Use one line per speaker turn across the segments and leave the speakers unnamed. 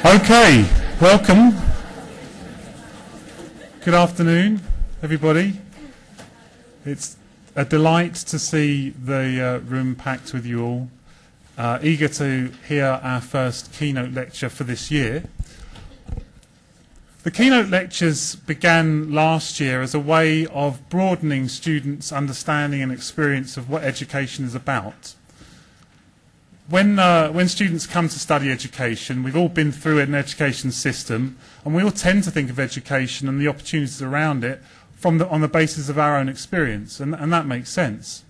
Okay, welcome. Good afternoon, everybody. It's a delight to see the room packed with you all. Eager to hear our first keynote lecture for this year. The keynote lectures began last year as a way of broadening students' understanding and experience of what education is about. When students come to study education, we've all been through an education system, and we all tend to think of education and the opportunities around it on the basis of our own experience, and that makes sense.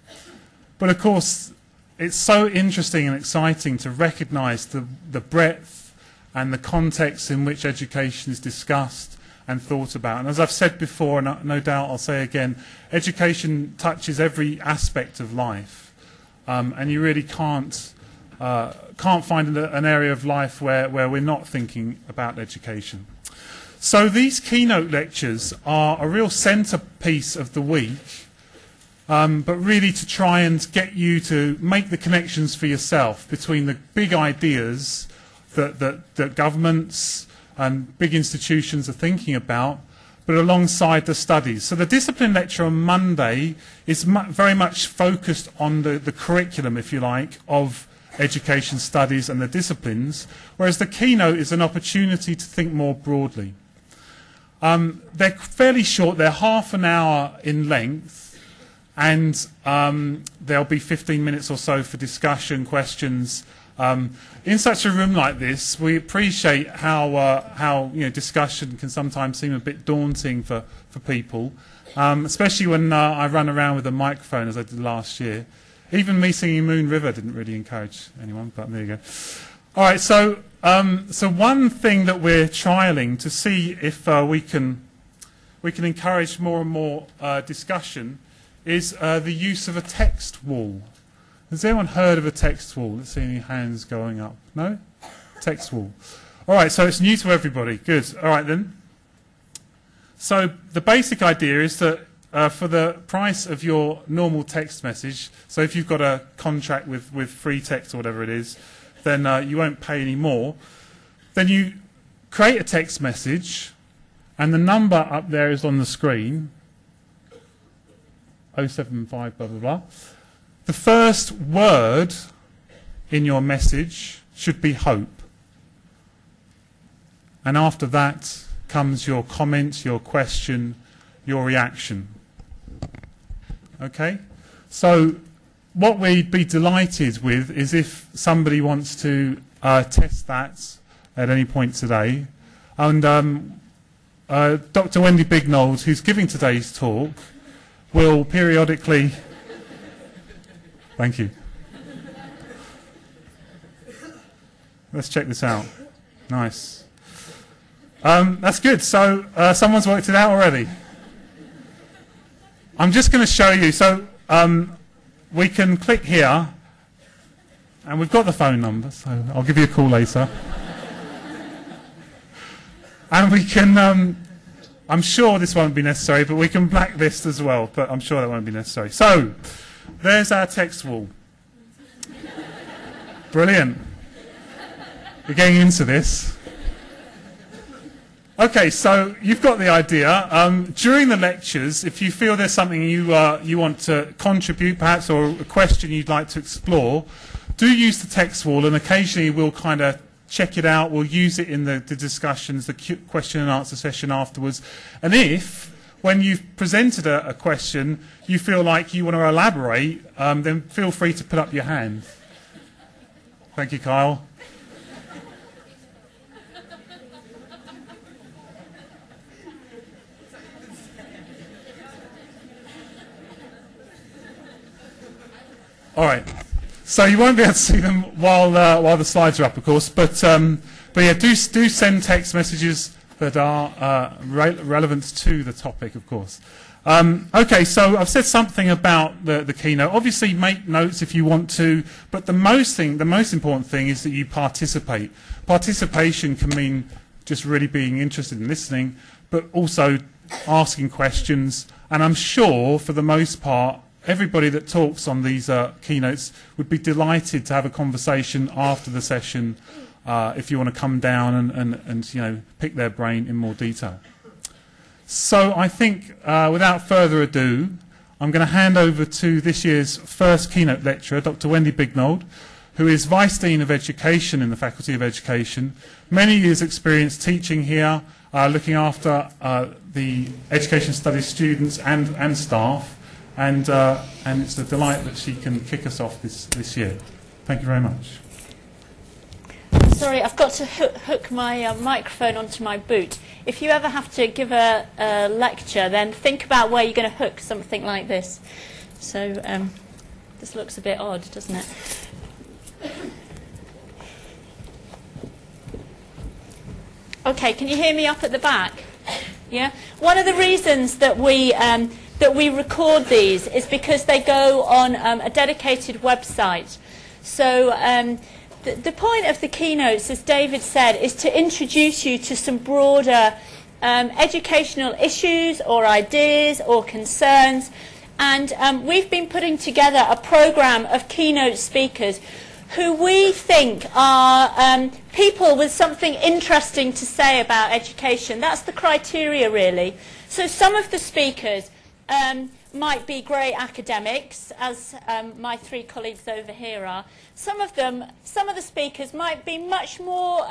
But of course, it's so interesting and exciting to recognise the breadth and the context in which education is discussed and thought about. And as I've said before, and no doubt I'll say again, education touches every aspect of life, and you really can't find an area of life where we're not thinking about education. So these keynote lectures are a real centrepiece of the week, but really to try and get you to make the connections for yourself between the big ideas that governments and big institutions are thinking about, but alongside the studies. So the discipline lecture on Monday is very much focused on the curriculum, if you like, of education studies and the disciplines, whereas the keynote is an opportunity to think more broadly. They're fairly short, they're half an hour in length, and there'll be 15 minutes or so for discussion, questions. In such a room like this, we appreciate how discussion can sometimes seem a bit daunting for people, especially when I run around with a microphone as I did last year. Even me singing Moon River didn't really encourage anyone, but there you go. All right, so one thing that we're trialling to see if we can encourage more and more discussion is the use of a text wall. Has anyone heard of a text wall? Let's see any hands going up. No? Text wall. All right, so it's new to everybody. Good. All right then. So the basic idea is that for the price of your normal text message, so if you've got a contract with free text or whatever it is, then you won't pay any more. Then you create a text message, and the number up there is on the screen, 075 blah blah blah. The first word in your message should be hope. And after that comes your comment, your question, your reaction. Okay? So what we'd be delighted with is if somebody wants to test that at any point today. And Dr. Wendy Bignold, who's giving today's talk, will periodically... Thank you. Let's check this out. Nice. That's good. So someone's worked it out already. I'm just going to show you. So we can click here, and we've got the phone number, so I'll give you a call later. And we can, I'm sure this won't be necessary, but we can blacklist as well, but I'm sure that won't be necessary. So there's our text wall. Brilliant. We're getting into this. Okay, so you've got the idea. During the lectures, if you feel there's something you want to contribute, perhaps, or a question you'd like to explore, do use the text wall, and occasionally we'll kind of check it out. We'll use it in the discussions, the question and answer session afterwards. And if, when you've presented a question, you feel like you want to elaborate, then feel free to put up your hand. Thank you, Kyle. All right. So you won't be able to see them while the slides are up, of course. But yeah, do send text messages that are relevant to the topic, of course. Okay, so I've said something about the keynote. Obviously, make notes if you want to, but the most important thing is that you participate. Participation can mean just really being interested in listening, but also asking questions. And I'm sure, for the most part, everybody that talks on these keynotes would be delighted to have a conversation after the session if you want to come down and you know, pick their brain in more detail. So I think, without further ado, I'm going to hand over to this year's first keynote lecturer, Dr. Wendy Bignold, who is Vice Dean of Education in the Faculty of Education. Many years' experience teaching here, looking after the Education Studies students and staff, and it's a delight that she can kick us off this year. Thank you very much.
Sorry, I've got to hook my microphone onto my boot. If you ever have to give a lecture, then think about where you're going to hook something like this. So this looks a bit odd, doesn't it? Okay, can you hear me up at the back? Yeah. One of the reasons that we record these is because they go on a dedicated website. So the point of the keynotes, as David said, is to introduce you to some broader educational issues or ideas or concerns. And we've been putting together a program of keynote speakers who we think are people with something interesting to say about education. That's the criteria, really. So some of the speakers might be great academics, as my three colleagues over here are. Some of the speakers might be much more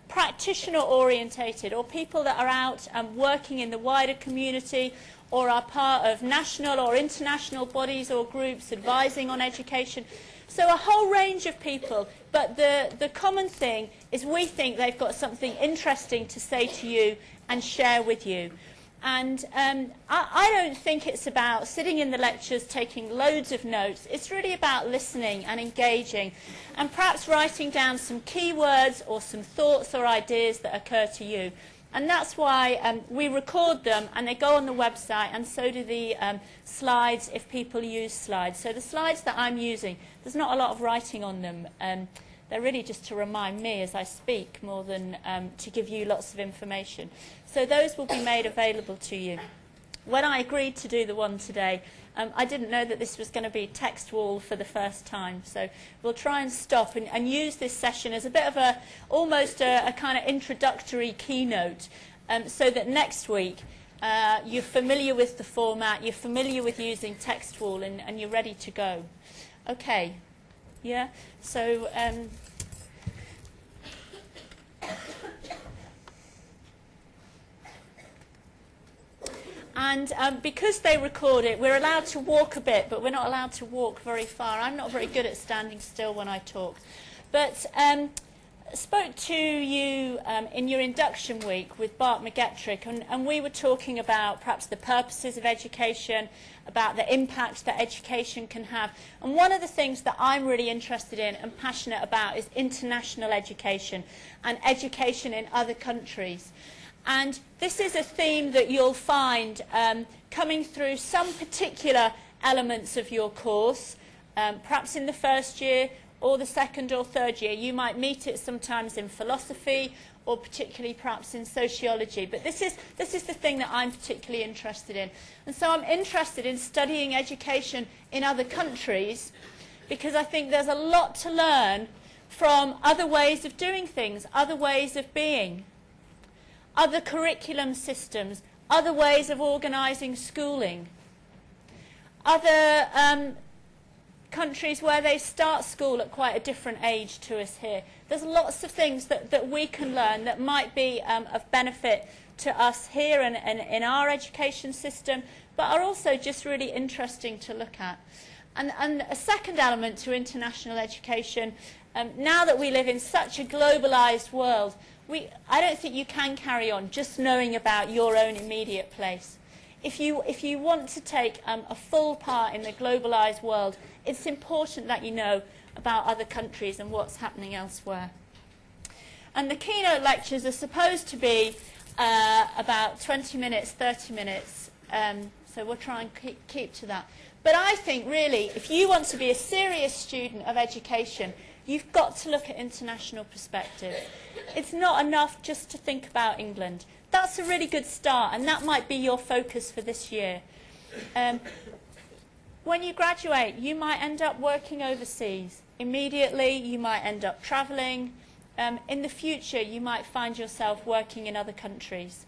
practitioner-orientated, or people that are out working in the wider community, or are part of national or international bodies or groups advising on education. So a whole range of people, but the common thing is we think they've got something interesting to say to you and share with you. And I don't think it's about sitting in the lectures taking loads of notes. It's really about listening and engaging and perhaps writing down some keywords or some thoughts or ideas that occur to you. And that's why we record them, and they go on the website, and so do the slides if people use slides. So the slides that I'm using, there's not a lot of writing on them. They're really just to remind me as I speak more than to give you lots of information. So those will be made available to you. When I agreed to do the one today, I didn't know that this was going to be text wall for the first time. So we'll try and stop and use this session as a bit of almost a kind of introductory keynote, so that next week you're familiar with the format, you're familiar with using text wall, and you're ready to go. Okay. Yeah, so because they record it, we're allowed to walk a bit, but we're not allowed to walk very far. I'm not very good at standing still when I talk. But spoke to you in your induction week with Bart McGettrick, and we were talking about perhaps the purposes of education, about the impact that education can have. And one of the things that I'm really interested in and passionate about is international education and education in other countries. And this is a theme that you'll find coming through some particular elements of your course, perhaps in the first year or the second or third year. You might meet it sometimes in philosophy, or particularly perhaps in sociology. But this is the thing that I'm particularly interested in. And so I'm interested in studying education in other countries, because I think there's a lot to learn from other ways of doing things, other ways of being, other curriculum systems, other ways of organising schooling, other countries where they start school at quite a different age to us here. There's lots of things that we can learn that might be of benefit to us here and in our education system, but are also just really interesting to look at. And a second element to international education, now that we live in such a globalised world, I don't think you can carry on just knowing about your own immediate place. If you want to take a full part in the globalised world, it's important that you know about other countries and what's happening elsewhere. And the keynote lectures are supposed to be about 20 minutes, 30 minutes, so we'll try and keep to that. But I think, really, if you want to be a serious student of education, you've got to look at international perspective. It's not enough just to think about England. That's a really good start, and that might be your focus for this year. When you graduate, you might end up working overseas. Immediately, you might end up travelling. in the future you might find yourself working in other countries.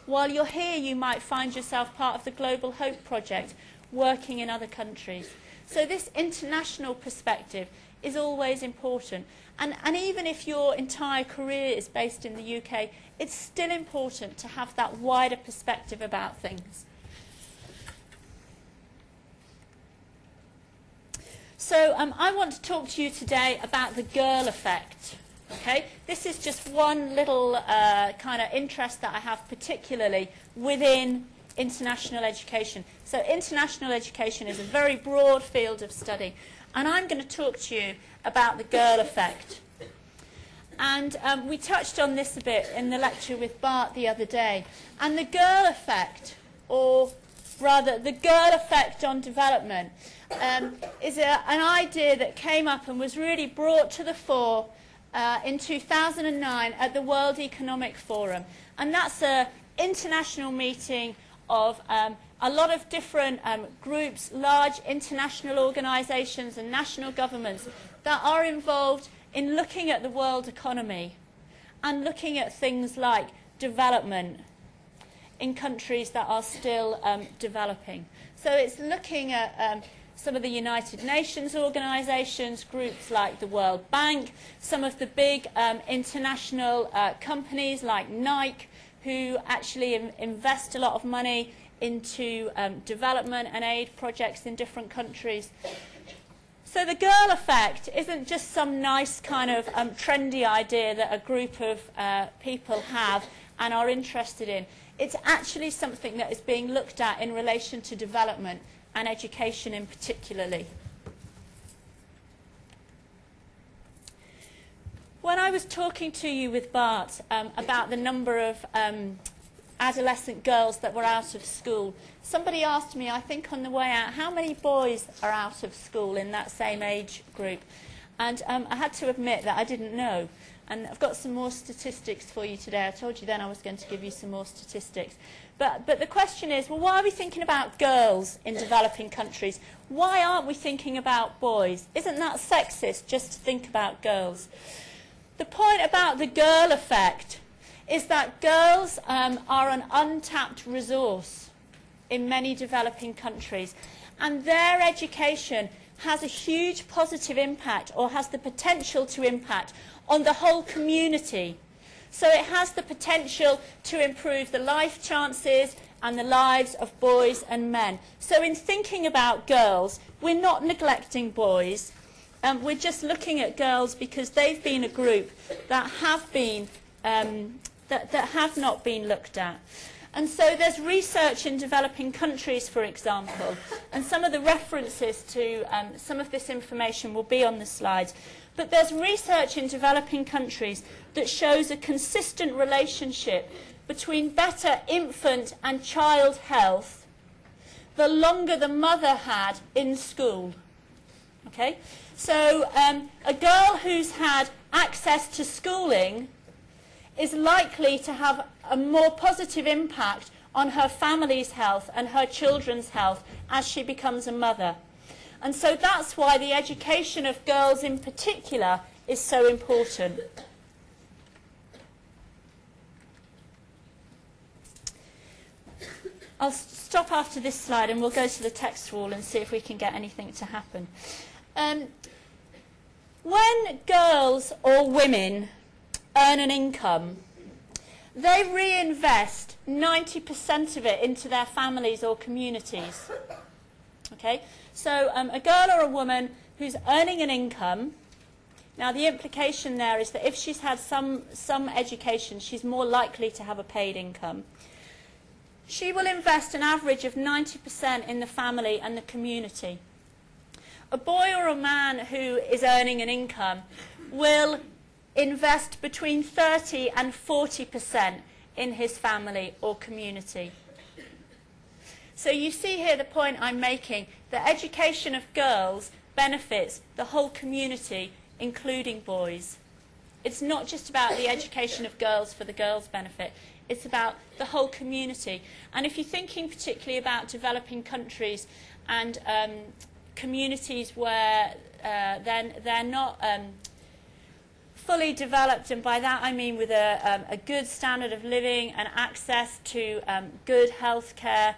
While you're here, you might find yourself part of the Global Hope Project, working in other countries. So this international perspective is always important. And even if your entire career is based in the UK, it's still important to have that wider perspective about things. So I want to talk to you today about the girl effect. Okay? This is just one little kind of interest that I have particularly within international education. So international education is a very broad field of study. And I'm going to talk to you about the girl effect. And we touched on this a bit in the lecture with Bart the other day. And the girl effect, or rather the girl effect on development, is an idea that came up and was really brought to the fore in 2009 at the World Economic Forum. And that's an international meeting of a lot of different groups, large international organisations and national governments that are involved in looking at the world economy and looking at things like development in countries that are still developing. So it's looking at some of the United Nations organisations, groups like the World Bank, some of the big international companies like Nike, who actually invest a lot of money into development and aid projects in different countries. So the girl effect isn't just some nice kind of trendy idea that a group of people have and are interested in. It's actually something that is being looked at in relation to development and education in particularly. When I was talking to you with Bart about the number of adolescent girls that were out of school, somebody asked me, I think on the way out, how many boys are out of school in that same age group? And I had to admit that I didn't know. And I've got some more statistics for you today. I told you then I was going to give you some more statistics. But the question is, well, why are we thinking about girls in developing countries? Why aren't we thinking about boys? Isn't that sexist just to think about girls? The point about the girl effect is that girls are an untapped resource in many developing countries, and their education has a huge positive impact, or has the potential to impact, on the whole community. So it has the potential to improve the life chances and the lives of boys and men. So in thinking about girls, we're not neglecting boys. We're just looking at girls because they've been a group that have been that have not been looked at. And so there's research in developing countries, for example, and some of the references to some of this information will be on the slides. But there's research in developing countries that shows a consistent relationship between better infant and child health the longer the mother had in school. Okay? So a girl who's had access to schooling is likely to have a more positive impact on her family's health and her children's health as she becomes a mother. And so that's why the education of girls in particular is so important. I'll stop after this slide and we'll go to the text wall and see if we can get anything to happen. When girls or women earn an income, they reinvest 90% of it into their families or communities. Okay? So a girl or a woman who's earning an income, now the implication there is that if she's had some education, she's more likely to have a paid income. She will invest an average of 90% in the family and the community. A boy or a man who is earning an income will invest between 30 and 40% in his family or community. So you see here the point I'm making, that education of girls benefits the whole community, including boys. It's not just about the education of girls for the girls' benefit, it's about the whole community. And if you're thinking particularly about developing countries and communities where they're not fully developed, and by that I mean with a good standard of living and access to good health care,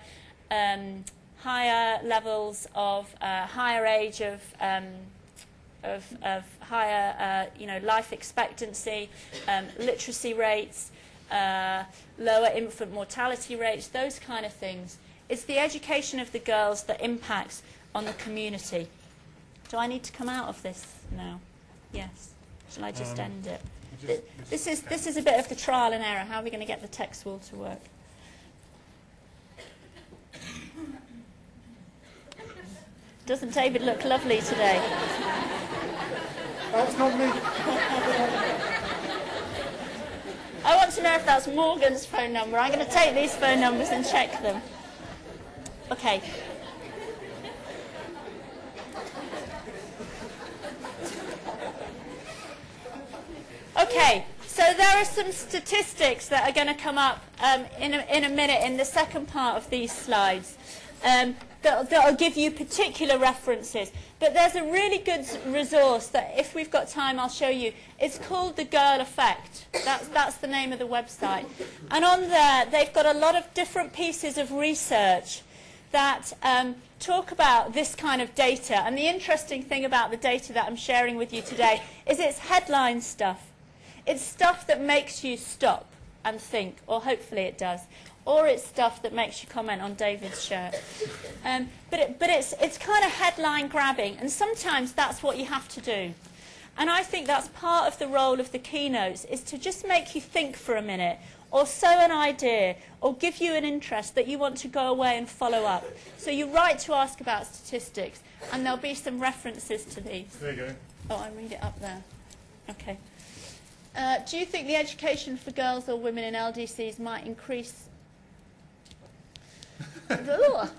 higher levels of higher age of higher life expectancy, literacy rates, lower infant mortality rates, those kind of things. It's the education of the girls that impacts on the community. Do I need to come out of this now? Yes. Shall I just end it? This is a bit of the trial and error. How are we going to get the text wall to work? Doesn't David look lovely today?
That's not me.
I want to know if that's Morgan's phone number. I'm going to take these phone numbers and check them. Okay. Okay, so there are some statistics that are going to come up in a minute in the second part of these slides that will give you particular references. But there's a really good resource that, if we've got time, I'll show you. It's called The Girl Effect. That's the name of the website. And on there, they've got a lot of different pieces of research that talk about this kind of data. And the interesting thing about the data that I'm sharing with you today is it's headline stuff. It's stuff that makes you stop and think, or hopefully it does. Or it's stuff that makes you comment on David's shirt. But it's kind of headline grabbing, and sometimes that's what you have to do. And I think that's part of the role of the keynotes, is to just make you think for a minute, or sow an idea, or give you an interest that you want to go away and follow up. So you write to ask about statistics, and there'll be some references to these.
There you go.
Oh, I read it up there. Okay. Do you think the education for girls or women in LDCs might increase?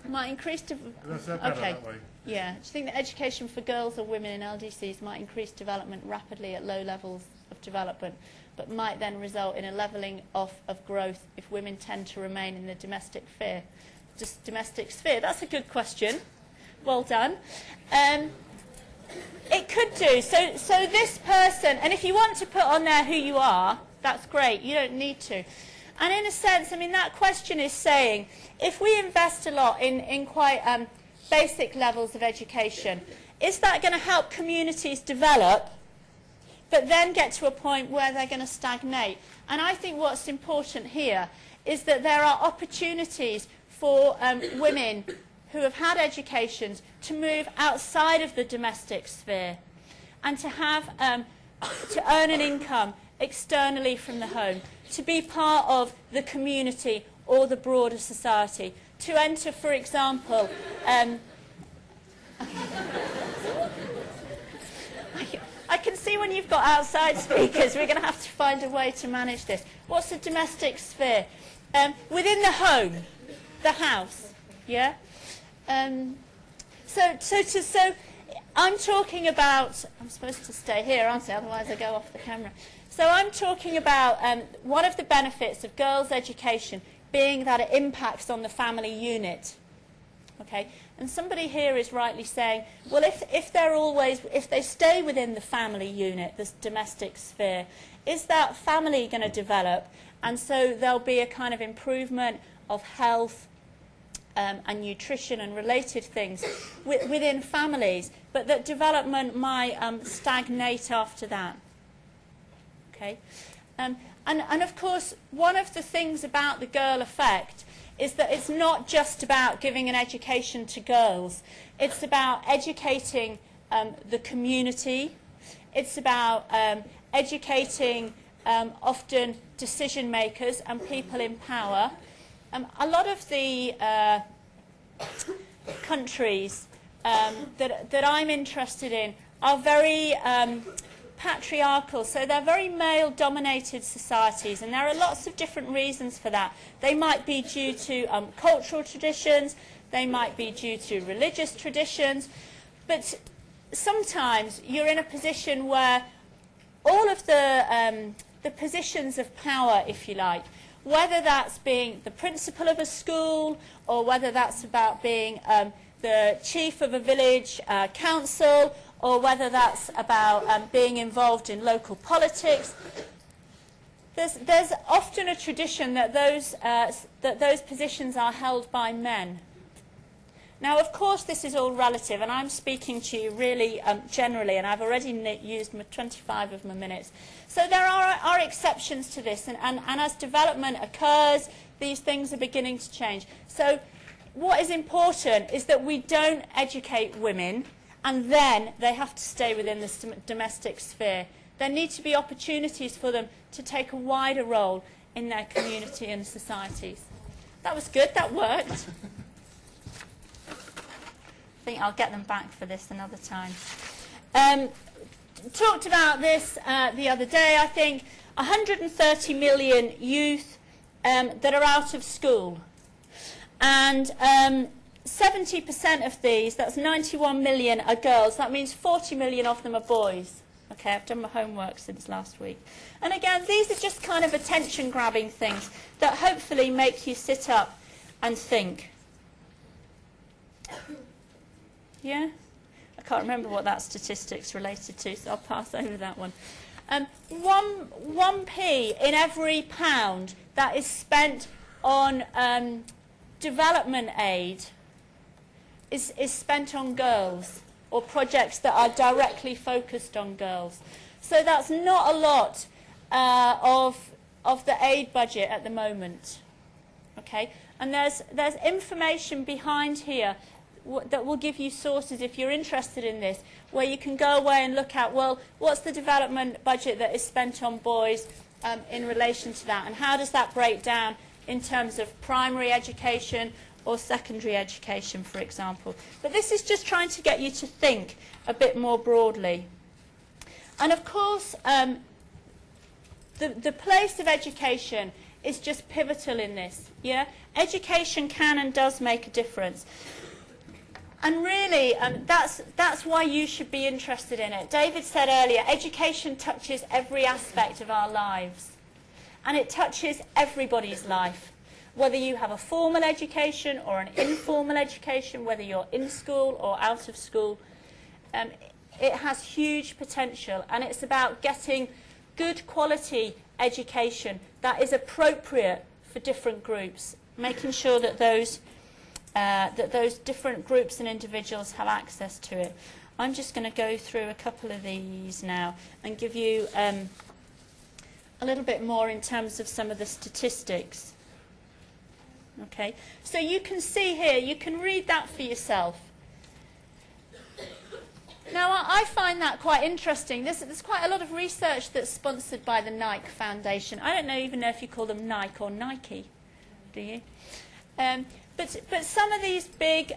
Might increase. Okay. Yeah. Do you think that education for girls or women in LDCs might increase development rapidly at low levels of development, but might then result in a levelling off of growth if women tend to remain in the domestic sphere? Just domestic sphere. That's a good question. Well done. It could do. So this person, and if you want to put on there who you are, that's great. You don't need to. And in a sense, I mean, that question is saying, if we invest a lot in quite basic levels of education, is that going to help communities develop, but then get to a point where they're going to stagnate? And I think what's important here is that there are opportunities for women who have had educations to move outside of the domestic sphere and to have to earn an income externally from the home, to be part of the community or the broader society, to enter, for example, I can see when you've got outside speakers, we're going to have to find a way to manage this. What's the domestic sphere? Within the home, the house, yeah? So I'm talking about, I'm supposed to stay here, aren't I? Otherwise I go off the camera. So I'm talking about one of the benefits of girls' education being that it impacts on the family unit. Okay? And somebody here is rightly saying, well, if they stay within the family unit, this domestic sphere, is that family going to develop? And so there'll be a kind of improvement of health and nutrition and related things within families, but that development might stagnate after that. Okay? And of course, one of the things about the girl effect is that it's not just about giving an education to girls. It's about educating the community. It's about educating often decision makers and people in power. A lot of the countries that I'm interested in are very patriarchal, so they're very male-dominated societies, and there are lots of different reasons for that. They might be due to cultural traditions, they might be due to religious traditions, but sometimes you're in a position where all of the positions of power, if you like, whether that's being the principal of a school, or whether that's about being the chief of a village council, or whether that's about being involved in local politics. There's often a tradition that those positions are held by men. Now, of course, this is all relative, and I'm speaking to you really generally, and I've already used 25 of my minutes. So there are exceptions to this, and as development occurs, these things are beginning to change. So what is important is that we don't educate women, and then they have to stay within the domestic sphere. There need to be opportunities for them to take a wider role in their community and societies. That was good, that worked. I think I'll get them back for this another time. Talked about this the other day. I think 130 million youth that are out of school. And 70% of these, that's 91 million, are girls. That means 40 million of them are boys. Okay, I've done my homework since last week. And again, these are just kind of attention-grabbing things that hopefully make you sit up and think. Yeah? I can't remember what that statistic's related to, so I'll pass over that one. 1p in every pound that is spent on development aid is spent on girls, or projects that are directly focused on girls. So that's not a lot of the aid budget at the moment. Okay? And there's information behind here that will give you sources, if you're interested in this, where you can go away and look at, well, what's the development budget that is spent on boys in relation to that, and how does that break down in terms of primary education or secondary education, for example. But this is just trying to get you to think a bit more broadly. And of course, the place of education is just pivotal in this. Yeah? Education can and does make a difference. And really, that's why you should be interested in it. David said earlier, education touches every aspect of our lives. And it touches everybody's life. Whether you have a formal education or an informal education, whether you're in school or out of school, it has huge potential. And it's about getting good quality education that is appropriate for different groups, making sure that those different groups and individuals have access to it. I'm just going to go through a couple of these now and give you a little bit more in terms of some of the statistics. Okay, so you can see here, you can read that for yourself. Now, I find that quite interesting. There's quite a lot of research that's sponsored by the Nike Foundation. I don't even know if you call them Nike or Nike, do you? But some of these big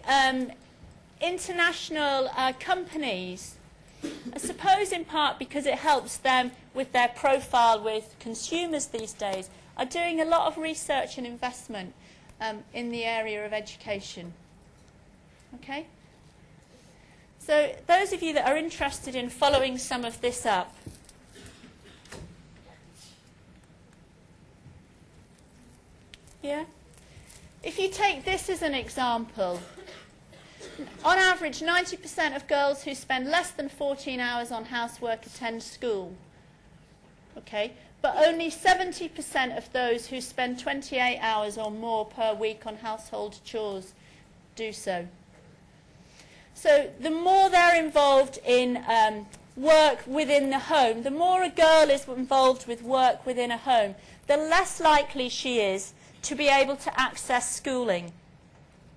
international companies, I suppose in part because it helps them with their profile with consumers these days, are doing a lot of research and investment in the area of education. Okay? So those of you that are interested in following some of this up, yeah? If you take this as an example, on average 90% of girls who spend less than 14 hours on housework attend school. Okay? But only 70% of those who spend 28 hours or more per week on household chores do so. So the more they're involved in work within the home, the more a girl is involved with work within a home, the less likely she is to be able to access schooling.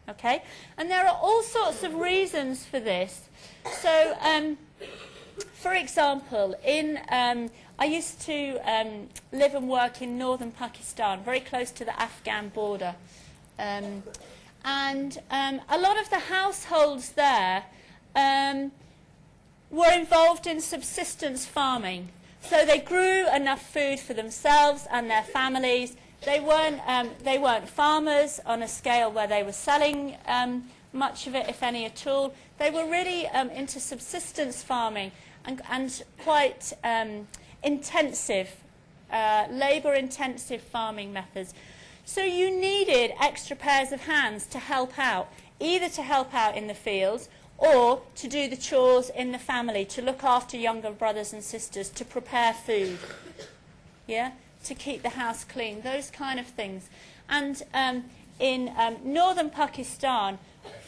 Okay? And there are all sorts of reasons for this. So, for example, I used to live and work in northern Pakistan, very close to the Afghan border. And a lot of the households there were involved in subsistence farming. So they grew enough food for themselves and their families. They weren't farmers on a scale where they were selling much of it, if any at all. They were really into subsistence farming and quite intensive, labour-intensive farming methods. So you needed extra pairs of hands to help out, either to help out in the fields or to do the chores in the family, to look after younger brothers and sisters, to prepare food, yeah, to keep the house clean, those kind of things. And in northern Pakistan,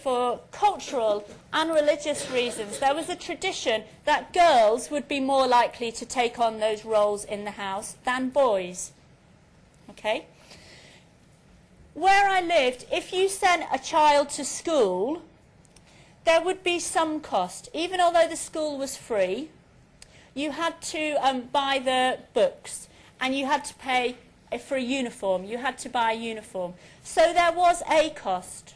for cultural and religious reasons, there was a tradition that girls would be more likely to take on those roles in the house than boys. Okay? Where I lived, if you sent a child to school, there would be some cost. Even although the school was free, you had to buy the books, and you had to pay for a uniform. You had to buy a uniform. So there was a cost.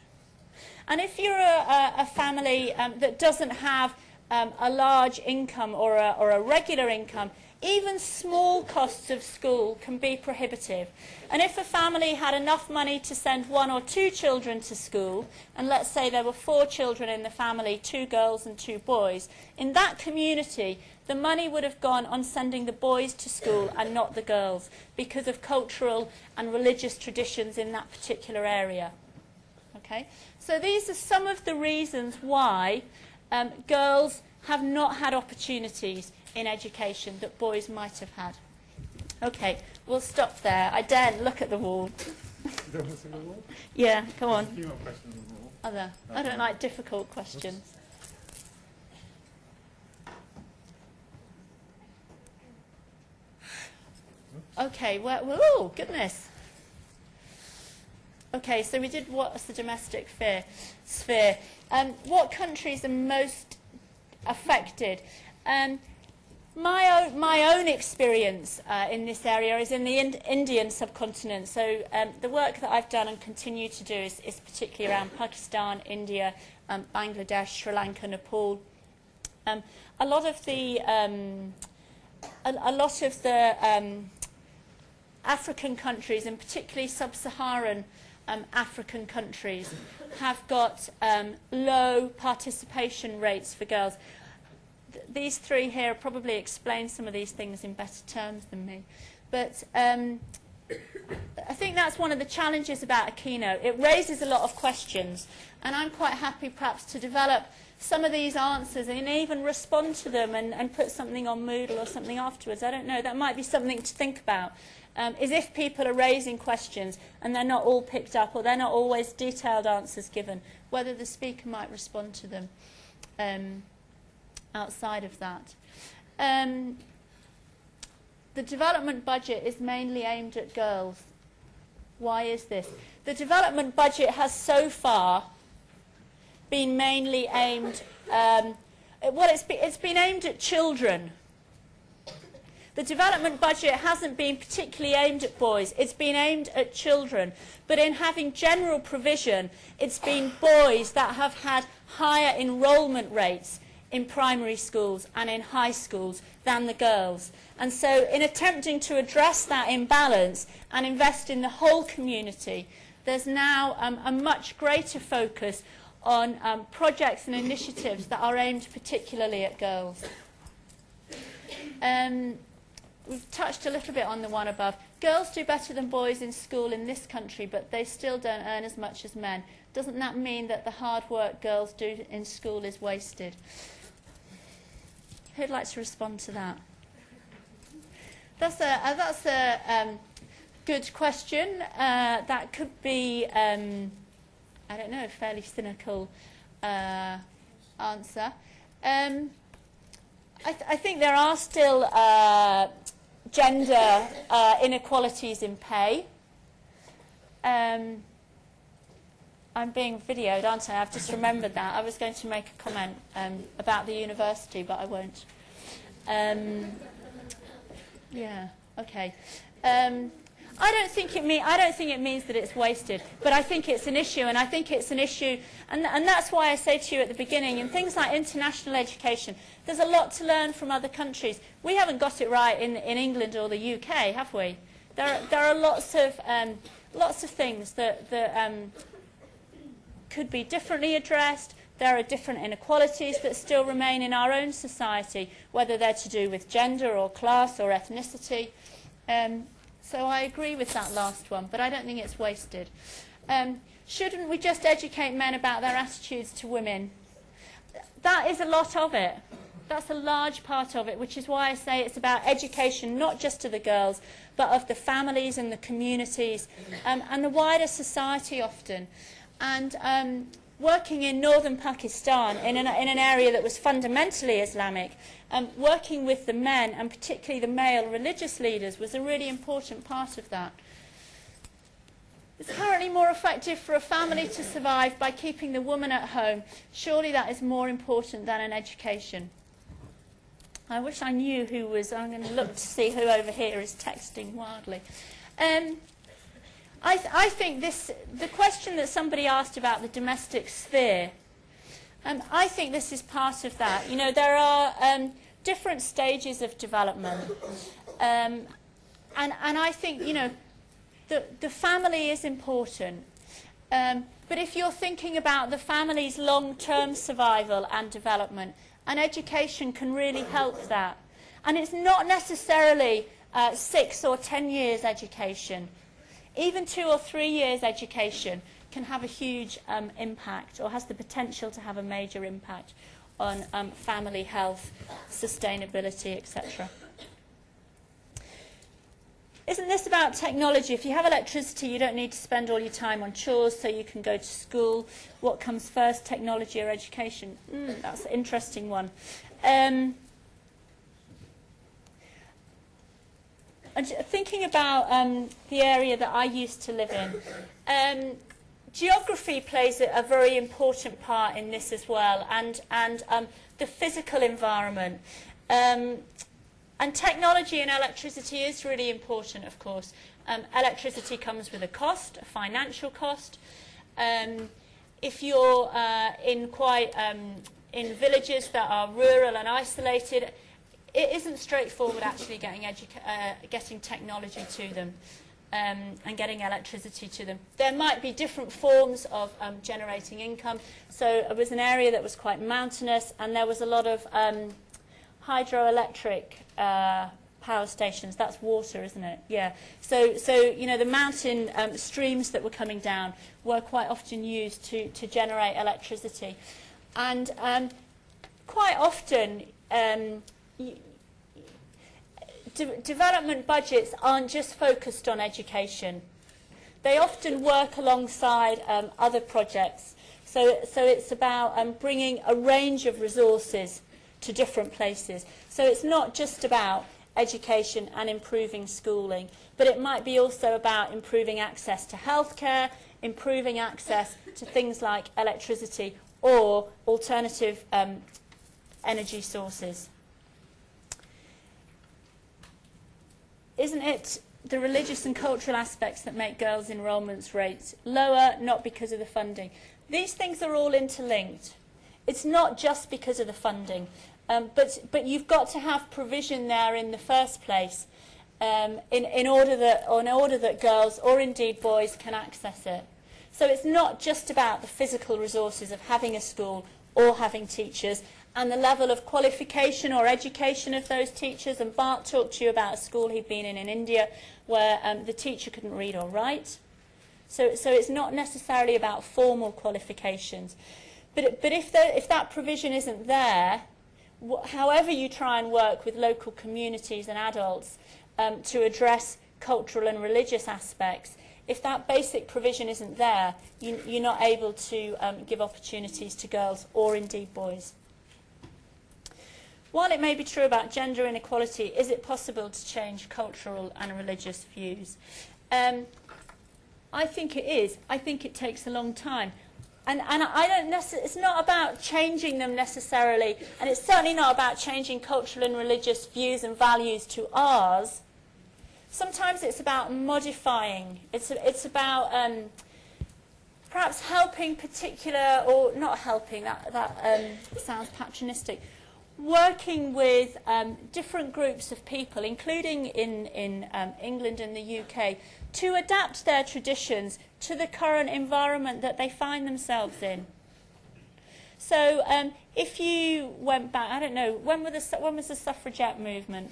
And if you're a family that doesn't have a large income or a regular income, even small costs of school can be prohibitive. And if a family had enough money to send 1 or 2 children to school, and let's say there were 4 children in the family, 2 girls and 2 boys, in that community the money would have gone on sending the boys to school and not the girls, because of cultural and religious traditions in that particular area. Okay? So these are some of the reasons why girls have not had opportunities in education that boys might have had. Okay, we'll stop there. I daren't look at the wall.
You don't want to see the wall?
Yeah, come on.
A few more questions on the wall.
Other. I don't like difficult questions. Okay, well, oh, goodness. Okay, so we did what's the domestic sphere. What countries are most affected? My own experience in this area is in the Indian subcontinent. So the work that I've done and continue to do is particularly around Pakistan, India, Bangladesh, Sri Lanka, Nepal. A lot of the African countries, and particularly sub-Saharan African countries, have got low participation rates for girls. These 3 here probably explain some of these things in better terms than me. But I think that's one of the challenges about a keynote. It raises a lot of questions, and I'm quite happy perhaps to develop some of these answers and even respond to them and put something on Moodle or something afterwards. I don't know. That might be something to think about. Is if people are raising questions and they're not all picked up, or they're not always detailed answers given, whether the speaker might respond to them outside of that. The development budget is mainly aimed at girls. Why is this? The development budget has so far been mainly aimed, it's been aimed at children. The development budget hasn't been particularly aimed at boys. It's been aimed at children. But in having general provision, it's been boys that have had higher enrolment rates in primary schools and in high schools than the girls. And so in attempting to address that imbalance and invest in the whole community, there's now a much greater focus on projects and initiatives that are aimed particularly at girls. We've touched a little bit on the one above. Girls do better than boys in school in this country, but they still don't earn as much as men. Doesn't that mean that the hard work girls do in school is wasted? Who'd like to respond to that? That's a good question. That could be, I don't know, a fairly cynical answer. I think there are still gender inequalities in pay. I'm being videoed, aren't I? I've just remembered that. I was going to make a comment about the university, but I won't. Yeah, okay. I don't think it means that it's wasted, but I think it's an issue, and I think it's an issue, and that's why I say to you at the beginning, in things like international education, there's a lot to learn from other countries. We haven't got it right in England or the UK, have we? There are lots of things that could be differently addressed. There are different inequalities that still remain in our own society, whether they're to do with gender or class or ethnicity. So I agree with that last one, but I don't think it's wasted. Shouldn't we just educate men about their attitudes to women? that is a lot of it. That's a large part of it, which is why I say it's about education, not just to the girls, but of the families and the communities and the wider society often. And working in northern Pakistan, in an area that was fundamentally Islamic, working with the men, and particularly the male religious leaders, was a really important part of that. It's currently more effective for a family to survive by keeping the woman at home. Surely that is more important than an education. I wish I knew who was. I'm going to look to see who over here is texting wildly. I think the question that somebody asked about the domestic sphere, I think this is part of that. You know, there are different stages of development. And I think, you know, the family is important. But if you're thinking about the family's long-term survival and development, and education can really help that. And it's not necessarily 6 or 10 years education. Even 2 or 3 years education can have a huge impact, or has the potential to have a major impact on family health, sustainability, etc. Isn't this about technology? If you have electricity, you don't need to spend all your time on chores, so you can go to school. What comes first, technology or education? That's an interesting one. And thinking about the area that I used to live in, geography plays a very important part in this as well, and the physical environment. And technology and electricity is really important, of course. Electricity comes with a cost, a financial cost. If you're in villages that are rural and isolated, it isn't straightforward actually getting technology to them and getting electricity to them. There might be different forms of generating income. So it was an area that was quite mountainous, and there was a lot of hydroelectric power stations. That's water, isn't it? Yeah. So you know, the mountain streams that were coming down were quite often used to generate electricity, and quite often development budgets aren't just focused on education. They often work alongside other projects. So it's about bringing a range of resources to different places. So it's not just about education and improving schooling, but it might be also about improving access to healthcare, improving access to things like electricity or alternative energy sources. Isn't it the religious and cultural aspects that make girls' enrolment rates lower, not because of the funding? These things are all interlinked. It's not just because of the funding. But you've got to have provision there in the first place in order that girls, or indeed boys, can access it. So it's not just about the physical resources of having a school or having teachers and the level of qualification or education of those teachers. And Bart talked to you about a school he'd been in India where the teacher couldn't read or write. So it's not necessarily about formal qualifications. But if that provision isn't there, however you try and work with local communities and adults to address cultural and religious aspects, if that basic provision isn't there, you're not able to give opportunities to girls or indeed boys. While it may be true about gender inequality, is it possible to change cultural and religious views? I think it is. I think it takes a long time. And I don't it's not about changing them necessarily, and it's certainly not about changing cultural and religious views and values to ours. Sometimes it's about modifying. It's about perhaps helping particular, or not helping, that sounds patronistic, working with different groups of people, including in England and the UK, to adapt their traditions to the current environment that they find themselves in. So if you went back, I don't know, when was the suffragette movement?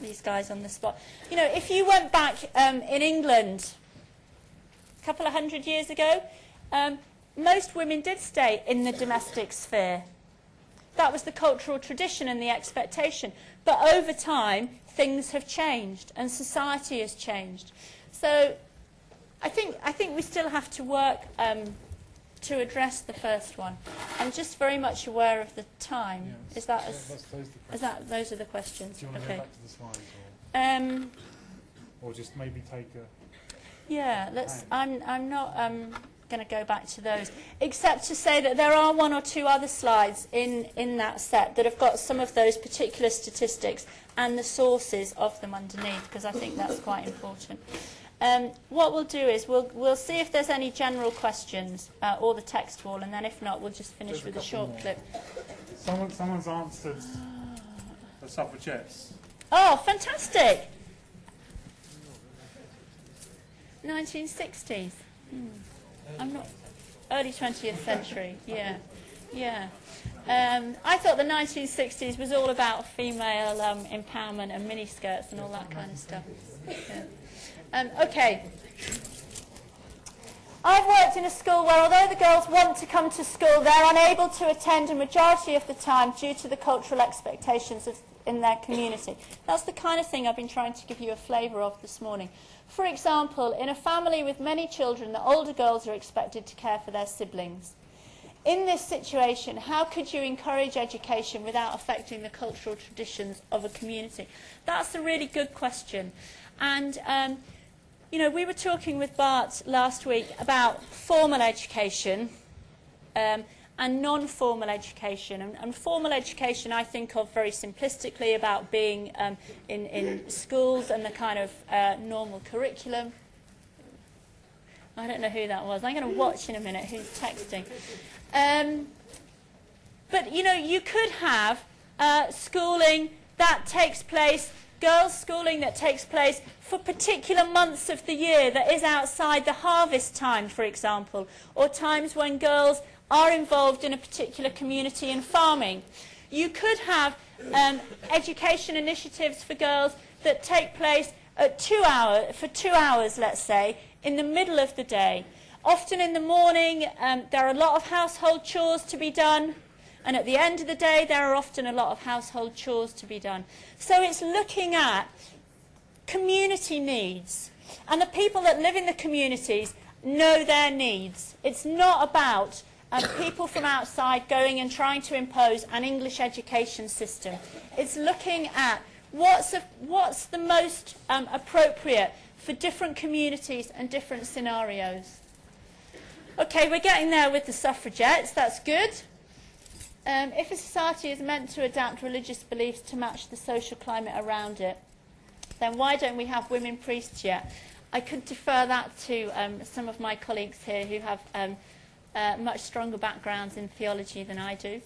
These guys on the spot. You know, if you went back in England a couple of 100 years ago, most women did stay in the domestic sphere. That was the cultural tradition and the expectation. But over time, things have changed and society has changed. So I think we still have to work to address the first one. I'm just very much aware of the time. Yeah, those are the questions?
Do you want to
okay.
go back to the slides, or just maybe take a?
Yeah, I'm not going to go back to those, except to say that there are one or two other slides in that set that have got some of those particular statistics and the sources of them underneath, because I think that's quite important. What we'll do is we'll see if there's any general questions or the text wall, and then if not, we'll just finish with a short clip.
Someone's answered the suffragettes.
Oh, fantastic! 1960s. I'm not early 20th century. Yeah, yeah. I thought the 1960s was all about female empowerment and miniskirts and all that kind of stuff. Yeah. Okay. I've worked in a school where, although the girls want to come to school, they're unable to attend a majority of the time due to the cultural expectations in their community. That's the kind of thing I've been trying to give you a flavour of this morning. For example, in a family with many children, the older girls are expected to care for their siblings. In this situation, how could you encourage education without affecting the cultural traditions of a community? That's a really good question. And you know, we were talking with Bart last week about formal education and non-formal education. And formal education I think of very simplistically about being in schools and the kind of normal curriculum. I don't know who that was. I'm going to watch in a minute who's texting. But, you know, you could have schooling that takes place, girls' schooling that takes place for particular months of the year that is outside the harvest time, for example, or times when girls are involved in a particular community in farming. You could have education initiatives for girls that take place at 2 hours, let's say, in the middle of the day. Often in the morning, there are a lot of household chores to be done, and at the end of the day, there are often a lot of household chores to be done. So it's looking at community needs, and the people that live in the communities know their needs. It's not about people from outside going and trying to impose an English education system. It's looking at what's the most appropriate for different communities and different scenarios. Okay, we're getting there with the suffragettes. That's good. If a society is meant to adapt religious beliefs to match the social climate around it, then why don't we have women priests yet? I could defer that to some of my colleagues here who have much stronger backgrounds in theology than I do.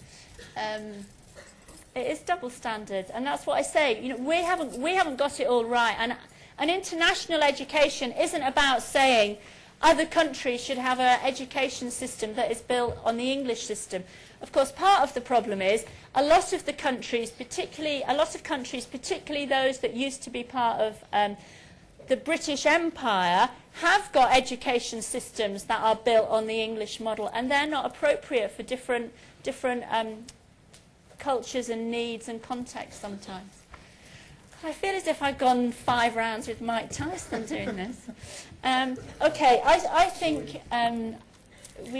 It is double standard, and that's what I say. You know, we haven't got it all right. And an international education isn't about saying other countries should have an education system that is built on the English system. Of course, part of the problem is a lot of countries, particularly those that used to be part of the British Empire, have got education systems that are built on the English model, and they're not appropriate for different cultures and needs and contexts sometimes. I feel as if I've gone 5 rounds with Mike Tyson doing this. Okay, I think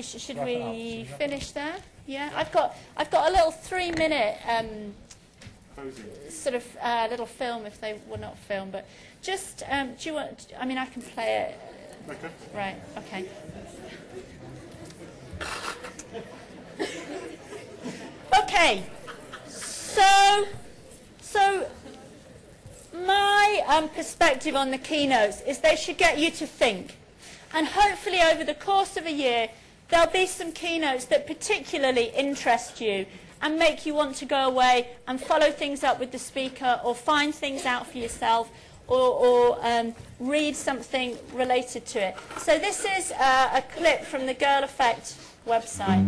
should we finish there? Yeah, I've got a little 3-minute sort of little film, if they were not film, but just do you want? I mean, I can play it. Okay. Right. Okay. Okay. So my perspective on the keynotes is they should get you to think, and hopefully over the course of a year there'll be some keynotes that particularly interest you and make you want to go away and follow things up with the speaker, or find things out for yourself, or read something related to it. So this is a clip from the Girl Effect website.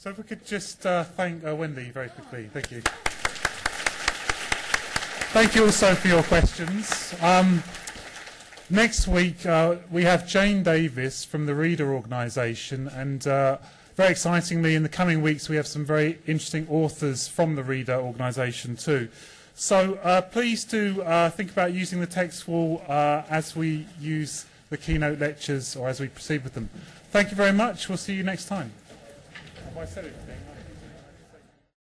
So if we could just thank Wendy very quickly. Thank you. Thank you also for your questions. Next week we have Jane Davis from the Reader organisation, and very excitingly in the coming weeks we have some very interesting authors from the Reader organisation too. So please do think about using the text wall as we use the keynote lectures or as we proceed with them. Thank you very much. We'll see you next time. Have I said everything?